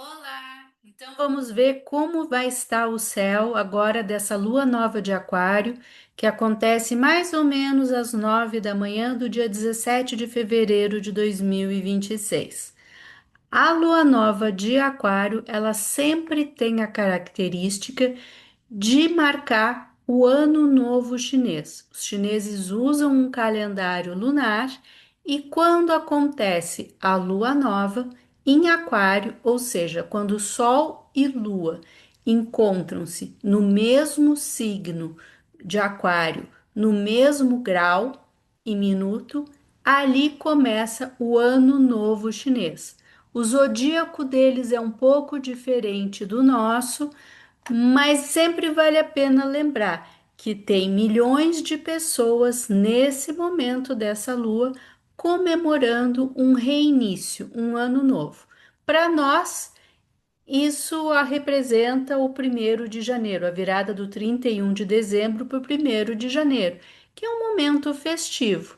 Olá! Então vamos ver como vai estar o céu agora dessa lua nova de Aquário, que acontece mais ou menos às 9 da manhã do dia 17 de fevereiro de 2026. A lua nova de Aquário, ela sempre tem a característica de marcar o Ano Novo Chinês. Os chineses usam um calendário lunar e quando acontece a lua nova em Aquário, ou seja, quando Sol e Lua encontram-se no mesmo signo de Aquário, no mesmo grau e minuto, ali começa o Ano Novo Chinês. O zodíaco deles é um pouco diferente do nosso, mas sempre vale a pena lembrar que tem milhões de pessoas nesse momento dessa lua comemorando um reinício, um ano novo. Para nós, isso representa o 1º de janeiro, a virada do 31 de dezembro para o 1º de janeiro, que é um momento festivo,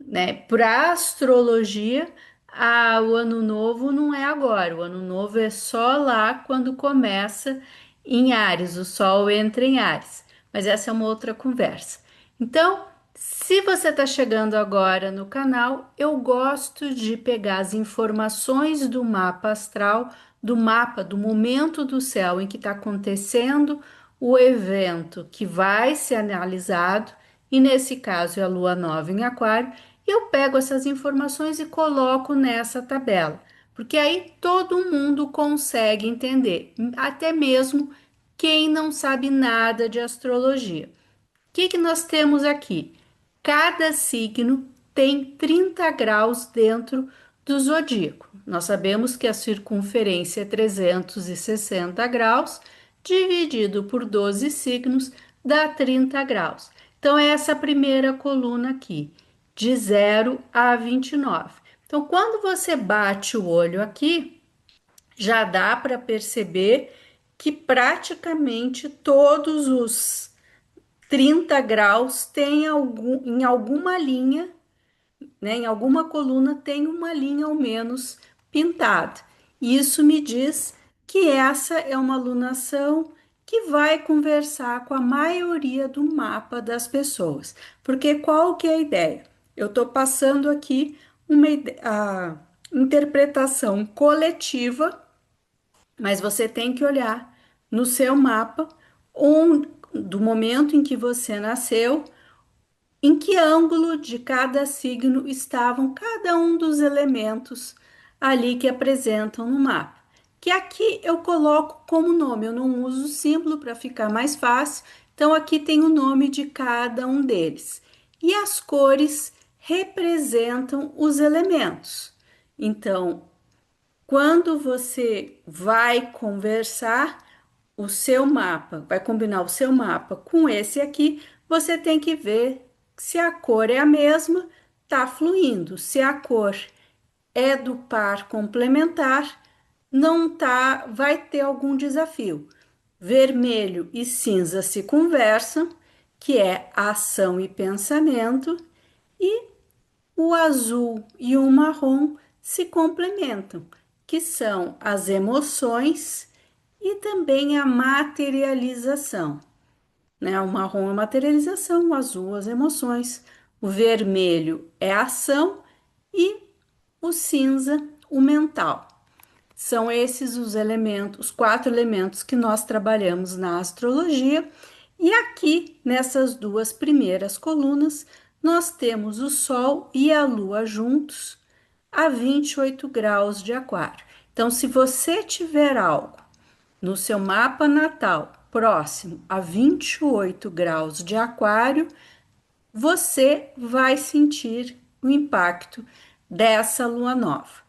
né? Para a astrologia, o ano novo não é agora, o ano novo é só lá quando começa em Áries, o Sol entra em Áries, mas essa é uma outra conversa. Então, se você está chegando agora no canal, eu gosto de pegar as informações do mapa astral, do mapa, do momento do céu em que está acontecendo o evento que vai ser analisado, e nesse caso é a lua nova em Aquário. Eu pego essas informações e coloco nessa tabela, porque aí todo mundo consegue entender, até mesmo quem não sabe nada de astrologia. O que nós temos aqui? Cada signo tem 30 graus dentro do zodíaco. Nós sabemos que a circunferência é 360 graus, dividido por 12 signos, dá 30 graus. Então, é essa primeira coluna aqui, de 0 a 29. Então, quando você bate o olho aqui, já dá para perceber que praticamente todos os 30 graus tem em alguma linha, né, em alguma coluna tem uma linha ao menos pintada. Isso me diz que essa é uma alunação que vai conversar com a maioria do mapa das pessoas. Porque qual que é a ideia? Eu estou passando aqui a interpretação coletiva, mas você tem que olhar no seu mapa do momento em que você nasceu, em que ângulo de cada signo estavam cada um dos elementos ali que apresentam no mapa. Que aqui eu coloco como nome, eu não uso símbolo para ficar mais fácil, então aqui tem o nome de cada um deles. E as cores representam os elementos. Então, quando você vai conversar o seu mapa, vai combinar o seu mapa com esse aqui, você tem que ver se a cor é a mesma, tá fluindo. Se a cor é do par complementar, não tá, vai ter algum desafio. Vermelho e cinza se conversam, que é ação e pensamento, e o azul e o marrom se complementam, que são as emoções e também a materialização, né? O marrom é a materialização, o azul as emoções, o vermelho é a ação e o cinza o mental. São esses os elementos, os 4 elementos que nós trabalhamos na astrologia. E aqui, nessas duas primeiras colunas, nós temos o Sol e a Lua juntos a 28 graus de Aquário. Então, se você tiver algo no seu mapa natal próximo a 28 graus de Aquário, você vai sentir o impacto dessa lua nova.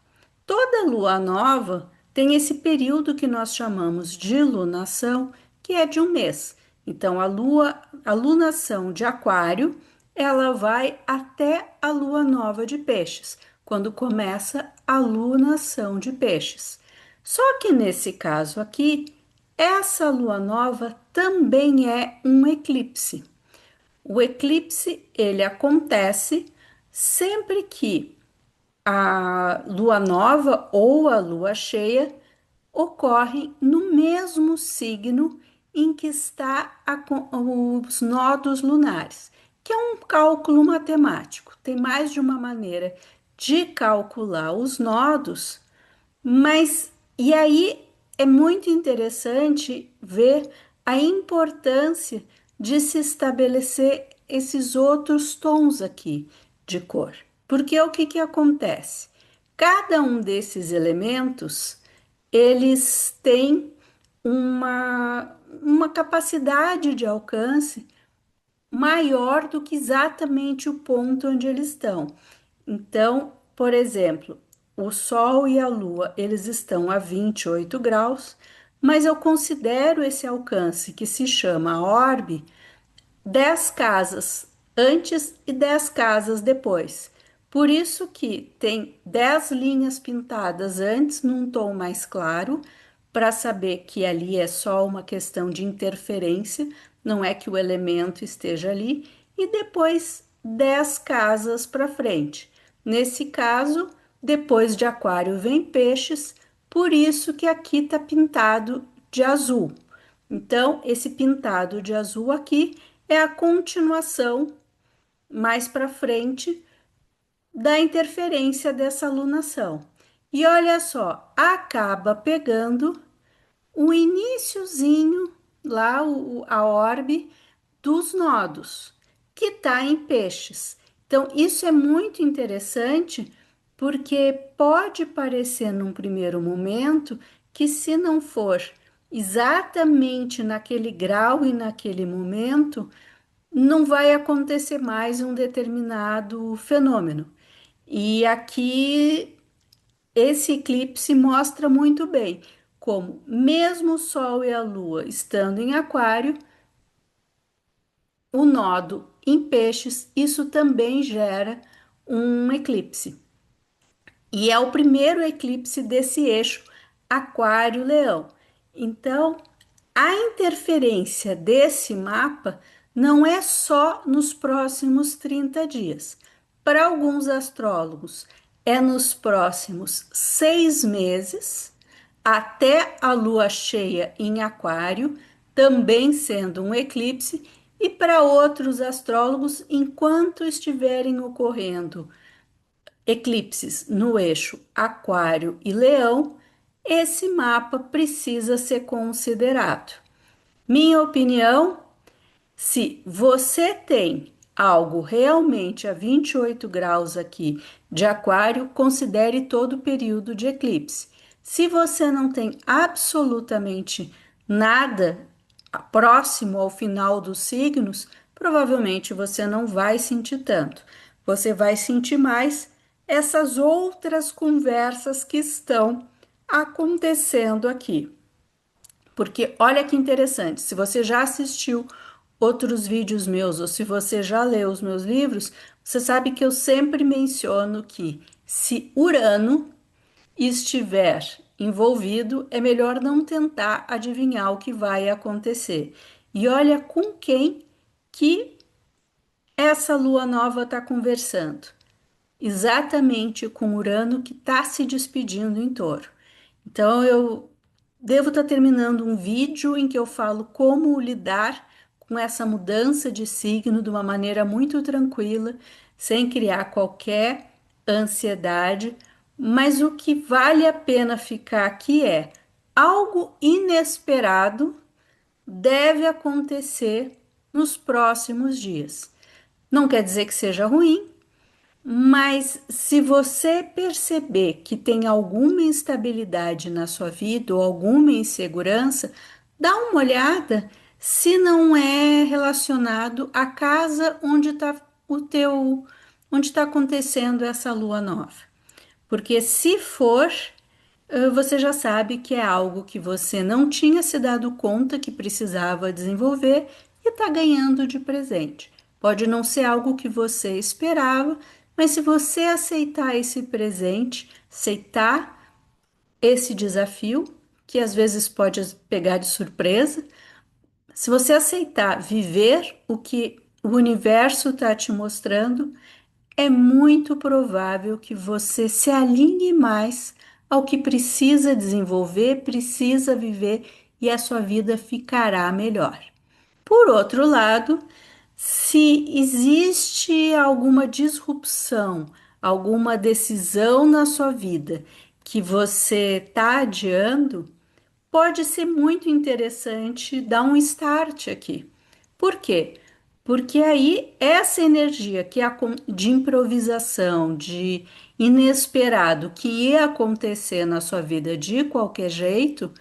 Toda lua nova tem esse período que nós chamamos de lunação, que é de um mês. Então, a lunação de Aquário, ela vai até a lua nova de Peixes, quando começa a lunação de Peixes. Só que nesse caso aqui, essa lua nova também é um eclipse. O eclipse, ele acontece sempre que a lua nova ou a lua cheia ocorrem no mesmo signo em que os nodos lunares, que é um cálculo matemático. Tem mais de uma maneira de calcular os nodos, mas e aí é muito interessante ver a importância de se estabelecer esses outros tons aqui de cor. Porque o que que acontece? Cada um desses elementos, eles têm uma capacidade de alcance maior do que exatamente o ponto onde eles estão. Então, por exemplo, o Sol e a Lua, eles estão a 28 graus, mas eu considero esse alcance, que se chama orbe, 10 casas antes e 10 casas depois. Por isso que tem 10 linhas pintadas antes num tom mais claro, para saber que ali é só uma questão de interferência, não é que o elemento esteja ali, e depois 10 casas para frente. Nesse caso, depois de Aquário vem Peixes, por isso que aqui está pintado de azul. Então, esse pintado de azul aqui é a continuação mais para frente da interferência dessa lunação. E olha só, acaba pegando o iniciozinho lá, a orbe dos nodos, que está em peixes. Então, isso é muito interessante porque pode parecer num primeiro momento que, se não for exatamente naquele grau e naquele momento, não vai acontecer mais um determinado fenômeno. E aqui esse eclipse mostra muito bem como, mesmo o Sol e a Lua estando em Aquário, o nodo em Peixes, isso também gera um eclipse. E é o primeiro eclipse desse eixo Aquário-Leão. Então, a interferência desse mapa não é só nos próximos 30 dias. Para alguns astrólogos, é nos próximos 6 meses, até a lua cheia em Aquário, também sendo um eclipse, e para outros astrólogos, enquanto estiverem ocorrendo eclipses no eixo Aquário e Leão, esse mapa precisa ser considerado. Minha opinião, se você tem algo realmente a 28 graus aqui de Aquário, considere todo o período de eclipse. Se você não tem absolutamente nada próximo ao final dos signos, provavelmente você não vai sentir tanto. Você vai sentir mais essas outras conversas que estão acontecendo aqui. Porque olha que interessante, se você já assistiu outros vídeos meus ou se você já leu os meus livros, você sabe que eu sempre menciono que, se Urano estiver envolvido, é melhor não tentar adivinhar o que vai acontecer. E olha com quem que essa lua nova está conversando. Exatamente com Urano, que está se despedindo em Touro. Então eu devo estar terminando um vídeo em que eu falo como lidar com essa mudança de signo de uma maneira muito tranquila, sem criar qualquer ansiedade, mas o que vale a pena ficar aqui é algo inesperado deve acontecer nos próximos dias. Não quer dizer que seja ruim, mas se você perceber que tem alguma instabilidade na sua vida ou alguma insegurança, dá uma olhada se não é relacionado à casa onde está onde está acontecendo essa lua nova. Porque se for, você já sabe que é algo que você não tinha se dado conta que precisava desenvolver e está ganhando de presente. Pode não ser algo que você esperava, mas se você aceitar esse presente, aceitar esse desafio, que às vezes pode pegar de surpresa, se você aceitar viver o que o universo está te mostrando, é muito provável que você se alinhe mais ao que precisa desenvolver, precisa viver e a sua vida ficará melhor. Por outro lado, se existe alguma disrupção, alguma decisão na sua vida que você está adiando, pode ser muito interessante dar um start aqui. Por quê? Porque aí essa energia de improvisação, de inesperado que ia acontecer na sua vida de qualquer jeito,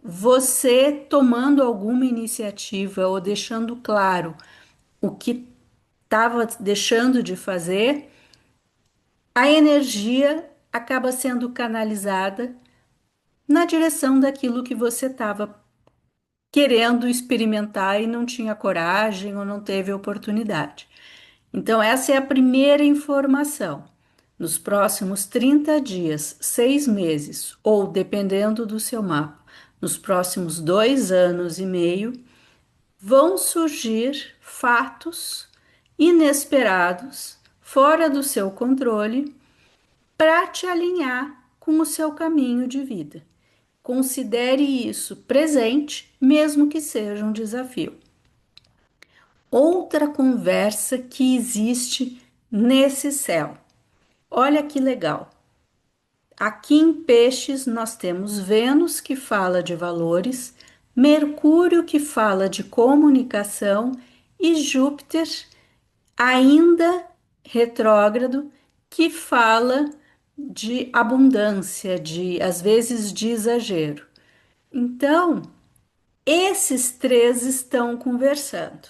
você tomando alguma iniciativa ou deixando claro o que estava deixando de fazer, a energia acaba sendo canalizada na direção daquilo que você estava querendo experimentar e não tinha coragem ou não teve oportunidade. Então, essa é a primeira informação. Nos próximos 30 dias, 6 meses, ou dependendo do seu mapa, nos próximos 2 anos e meio, vão surgir fatos inesperados, fora do seu controle, para te alinhar com o seu caminho de vida. Considere isso presente, mesmo que seja um desafio. Outra conversa que existe nesse céu. Olha que legal. Aqui em Peixes nós temos Vênus que fala de valores, Mercúrio que fala de comunicação e Júpiter ainda retrógrado que fala de abundância, de às vezes de exagero. Então, esses três estão conversando.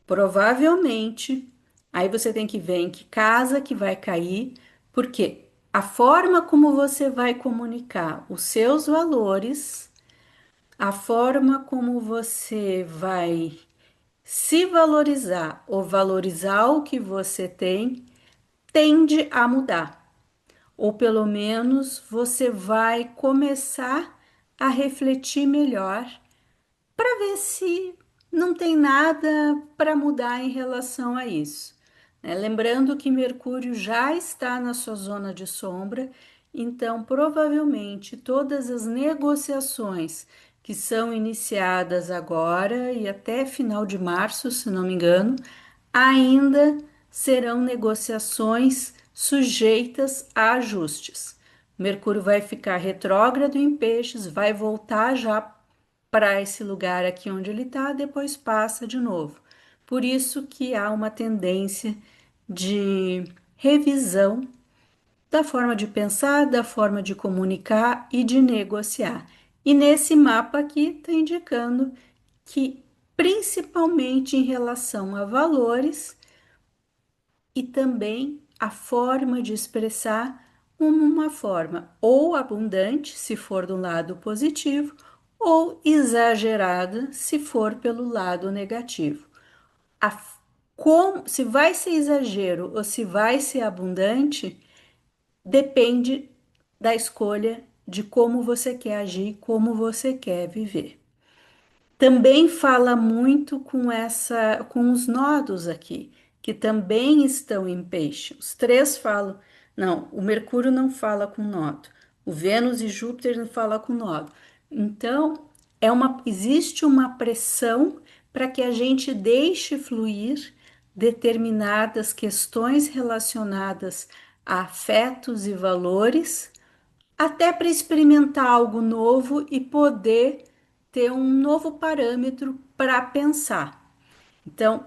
Provavelmente, aí você tem que ver em que casa que vai cair, porque a forma como você vai comunicar os seus valores, a forma como você vai se valorizar ou valorizar o que você tem, tende a mudar. Ou pelo menos você vai começar a refletir melhor para ver se não tem nada para mudar em relação a isso. Né? Lembrando que Mercúrio já está na sua zona de sombra, então provavelmente todas as negociações que são iniciadas agora e até final de março, se não me engano, ainda serão negociações sujeitas a ajustes. Mercúrio vai ficar retrógrado em Peixes, vai voltar já para esse lugar aqui onde ele está, depois passa de novo. Por isso que há uma tendência de revisão da forma de pensar, da forma de comunicar e de negociar. E nesse mapa aqui está indicando que, principalmente em relação a valores e também a forma de expressar uma forma ou abundante, se for do lado positivo, ou exagerada, se for pelo lado negativo. A, se vai ser exagero ou se vai ser abundante, depende da escolha de como você quer agir, como você quer viver. Também fala muito com os nodos aqui, que também estão em peixe. Os três falam, não, o Mercúrio não fala com nodo, o Vênus e Júpiter não falam com nodo. Então, existe uma pressão para que a gente deixe fluir determinadas questões relacionadas a afetos e valores até para experimentar algo novo e poder ter um novo parâmetro para pensar. Então,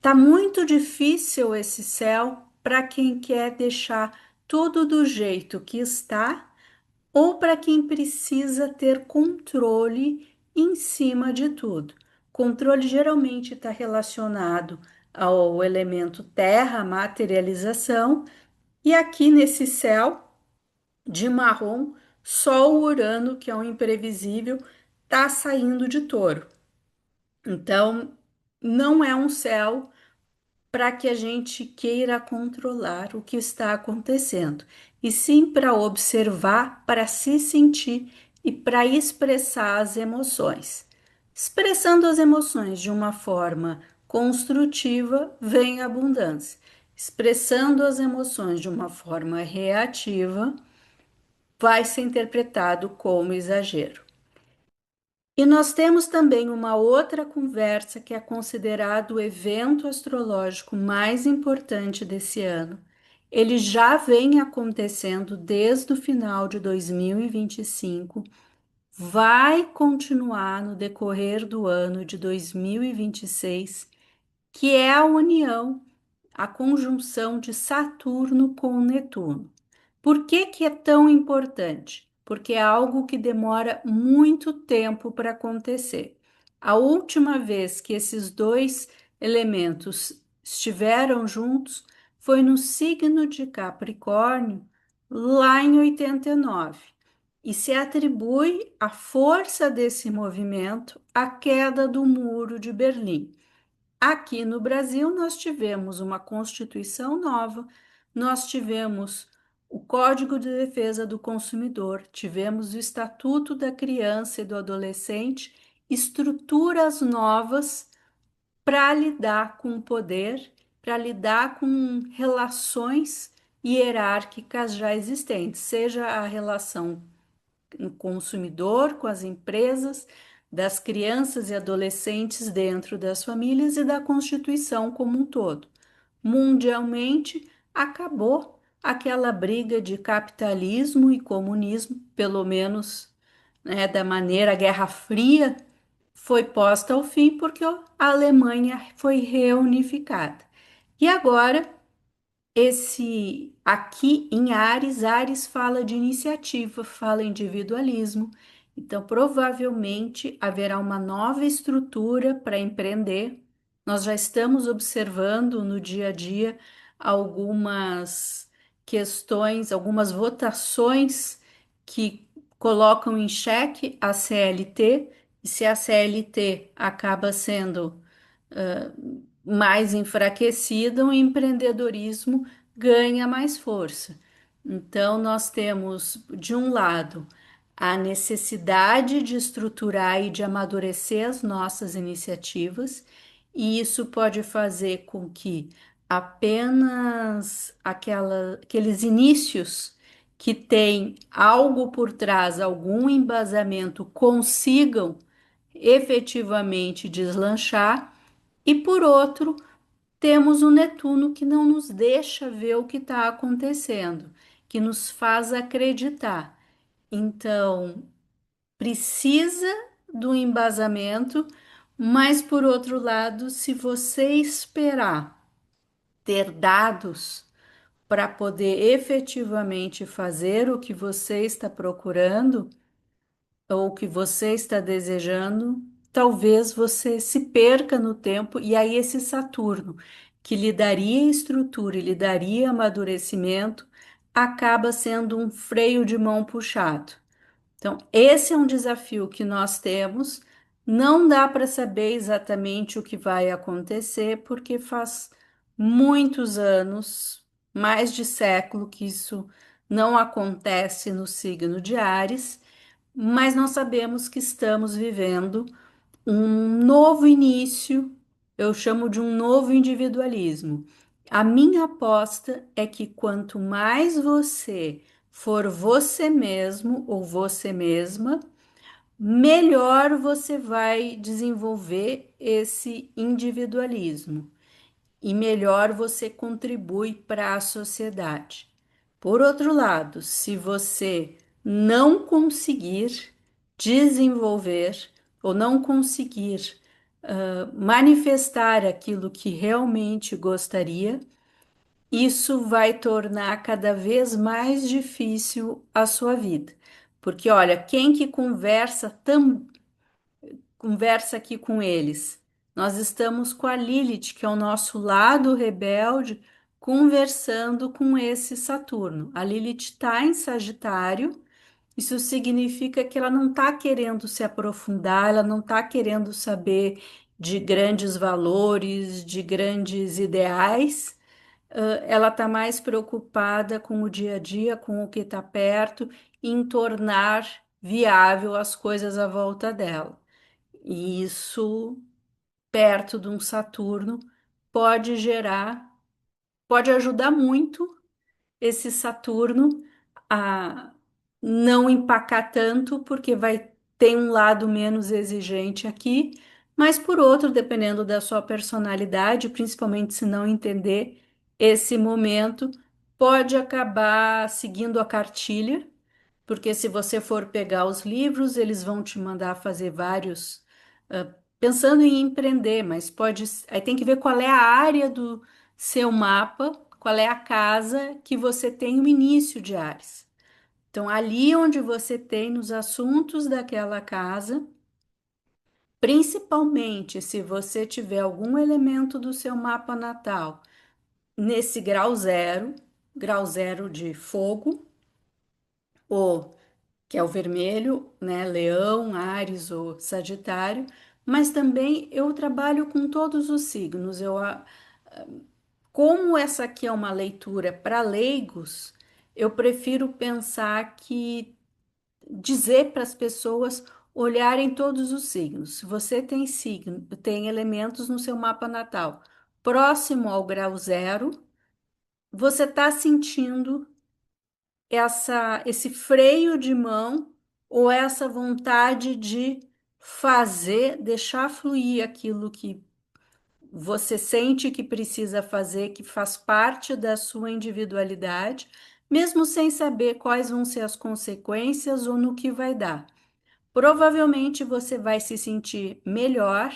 tá muito difícil esse céu para quem quer deixar tudo do jeito que está ou para quem precisa ter controle em cima de tudo. Controle geralmente está relacionado ao elemento terra, materialização, e aqui nesse céu de marrom, só o Urano, que é um imprevisível, está saindo de touro. Então, não é um céu para que a gente queira controlar o que está acontecendo, e sim para observar, para se sentir e para expressar as emoções. Expressando as emoções de uma forma construtiva, vem a abundância. Expressando as emoções de uma forma reativa, vai ser interpretado como exagero. E nós temos também uma outra conversa que é considerado o evento astrológico mais importante desse ano. Ele já vem acontecendo desde o final de 2025, vai continuar no decorrer do ano de 2026, que é a união, a conjunção de Saturno com Netuno. Por que que é tão importante? Porque é algo que demora muito tempo para acontecer. A última vez que esses dois elementos estiveram juntos foi no signo de Capricórnio, lá em 89. E se atribui a força desse movimento à queda do Muro de Berlim. Aqui no Brasil, nós tivemos uma Constituição nova, nós tivemos o Código de Defesa do Consumidor, tivemos o Estatuto da Criança e do Adolescente, estruturas novas para lidar com o poder, para lidar com relações hierárquicas já existentes, seja a relação o consumidor, com as empresas, das crianças e adolescentes dentro das famílias e da Constituição como um todo. Mundialmente, acabou aquela briga de capitalismo e comunismo, pelo menos, né, da maneira a Guerra Fria foi posta ao fim porque a Alemanha foi reunificada. E agora esse aqui em Ares, Ares fala de iniciativa, fala individualismo. Então, provavelmente haverá uma nova estrutura para empreender. Nós já estamos observando no dia a dia algumas questões, algumas votações que colocam em xeque a CLT, e se a CLT acaba sendo mais enfraquecida, o empreendedorismo ganha mais força. Então, nós temos, de um lado, a necessidade de estruturar e de amadurecer as nossas iniciativas, e isso pode fazer com que apenas aqueles inícios que têm algo por trás, algum embasamento, consigam efetivamente deslanchar, e por outro, temos o Netuno que não nos deixa ver o que está acontecendo, que nos faz acreditar. Então, precisa do embasamento, mas por outro lado, se você esperar ter dados para poder efetivamente fazer o que você está procurando, ou o que você está desejando, talvez você se perca no tempo, e aí esse Saturno, que lhe daria estrutura e lhe daria amadurecimento, acaba sendo um freio de mão puxado. Então, esse é um desafio que nós temos. Não dá para saber exatamente o que vai acontecer, porque faz muitos anos, mais de século, que isso não acontece no signo de Áries, mas nós sabemos que estamos vivendo um novo início, eu chamo de um novo individualismo. A minha aposta é que quanto mais você for você mesmo ou você mesma, melhor você vai desenvolver esse individualismo e melhor você contribui para a sociedade. Por outro lado, se você não conseguir desenvolver ou não conseguir manifestar aquilo que realmente gostaria, isso vai tornar cada vez mais difícil a sua vida. Porque, olha, quem que conversa aqui com eles. Nós estamos com a Lilith, que é o nosso lado rebelde, conversando com esse Saturno. A Lilith está em Sagitário, isso significa que ela não está querendo se aprofundar, ela não está querendo saber de grandes valores, de grandes ideais. Ela está mais preocupada com o dia a dia, com o que está perto, em tornar viável as coisas à volta dela. E isso, perto de um Saturno, pode gerar, pode ajudar muito esse Saturno a não empacar tanto, porque vai ter um lado menos exigente aqui, mas por outro, dependendo da sua personalidade, principalmente se não entender esse momento, pode acabar seguindo a cartilha, porque se você for pegar os livros, eles vão te mandar fazer vários, pensando em empreender, mas pode, aí tem que ver qual é a área do seu mapa, qual é a casa que você tem o início de áreas. Então, ali onde você tem nos assuntos daquela casa, principalmente se você tiver algum elemento do seu mapa natal nesse grau zero de fogo, ou que é o vermelho, né, Leão, Áries ou Sagitário, mas também eu trabalho com todos os signos. Como essa aqui é uma leitura para leigos, eu prefiro pensar que dizer para as pessoas olharem todos os signos. Se você tem signo, tem elementos no seu mapa natal próximo ao grau zero, você está sentindo esse freio de mão ou essa vontade de fazer, deixar fluir aquilo que você sente que precisa fazer, que faz parte da sua individualidade, mesmo sem saber quais vão ser as consequências ou no que vai dar. Provavelmente você vai se sentir melhor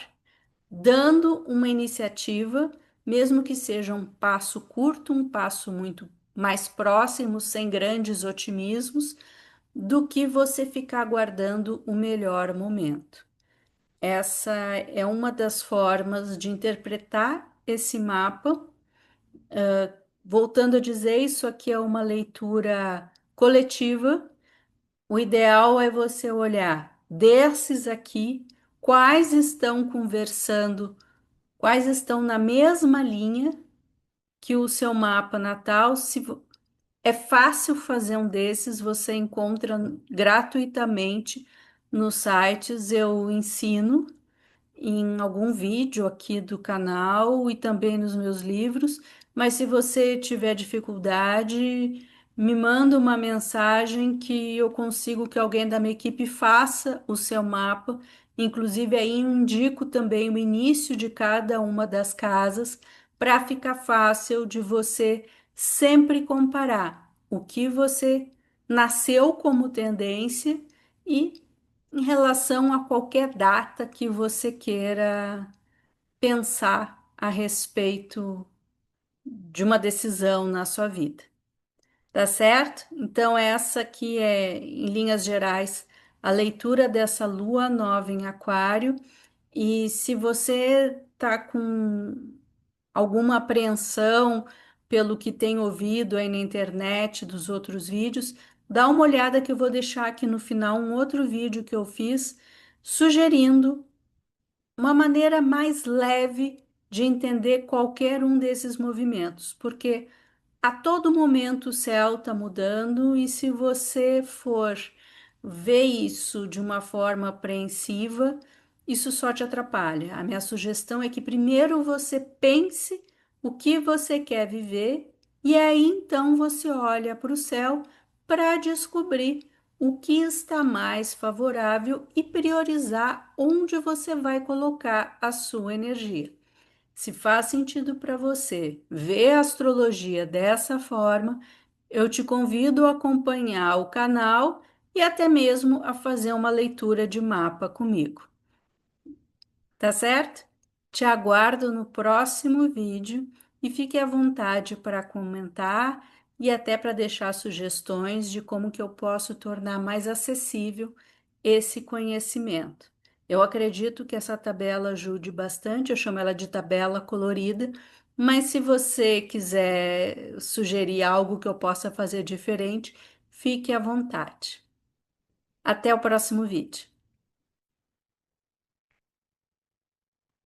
dando uma iniciativa, mesmo que seja um passo curto, um passo muito mais próximo, sem grandes otimismos, do que você ficar aguardando o melhor momento. Essa é uma das formas de interpretar esse mapa. Voltando a dizer, isso aqui é uma leitura coletiva. O ideal é você olhar desses aqui, quais estão conversando, quais estão na mesma linha que o seu mapa natal. É fácil fazer um desses, você encontra gratuitamente nos sites, eu ensino em algum vídeo aqui do canal e também nos meus livros, mas se você tiver dificuldade, me manda uma mensagem que eu consigo que alguém da minha equipe faça o seu mapa. Inclusive, aí eu indico também o início de cada uma das casas para ficar fácil de você sempre comparar o que você nasceu como tendência e em relação a qualquer data que você queira pensar a respeito de uma decisão na sua vida. Tá certo? Então, essa aqui é, em linhas gerais, a leitura dessa lua nova em Aquário. E se você tá com alguma apreensão pelo que tem ouvido aí na internet dos outros vídeos, dá uma olhada que eu vou deixar aqui no final um outro vídeo que eu fiz sugerindo uma maneira mais leve de entender qualquer um desses movimentos, porque a todo momento o céu está mudando e se você for ver isso de uma forma apreensiva, isso só te atrapalha. A minha sugestão é que primeiro você pense o que você quer viver e aí então você olha para o céu para descobrir o que está mais favorável e priorizar onde você vai colocar a sua energia. Se faz sentido para você ver a astrologia dessa forma, eu te convido a acompanhar o canal e até mesmo a fazer uma leitura de mapa comigo. Tá certo? Te aguardo no próximo vídeo e fique à vontade para comentar e até para deixar sugestões de como que eu posso tornar mais acessível esse conhecimento. Eu acredito que essa tabela ajude bastante, eu chamo ela de tabela colorida, mas se você quiser sugerir algo que eu possa fazer diferente, fique à vontade. Até o próximo vídeo.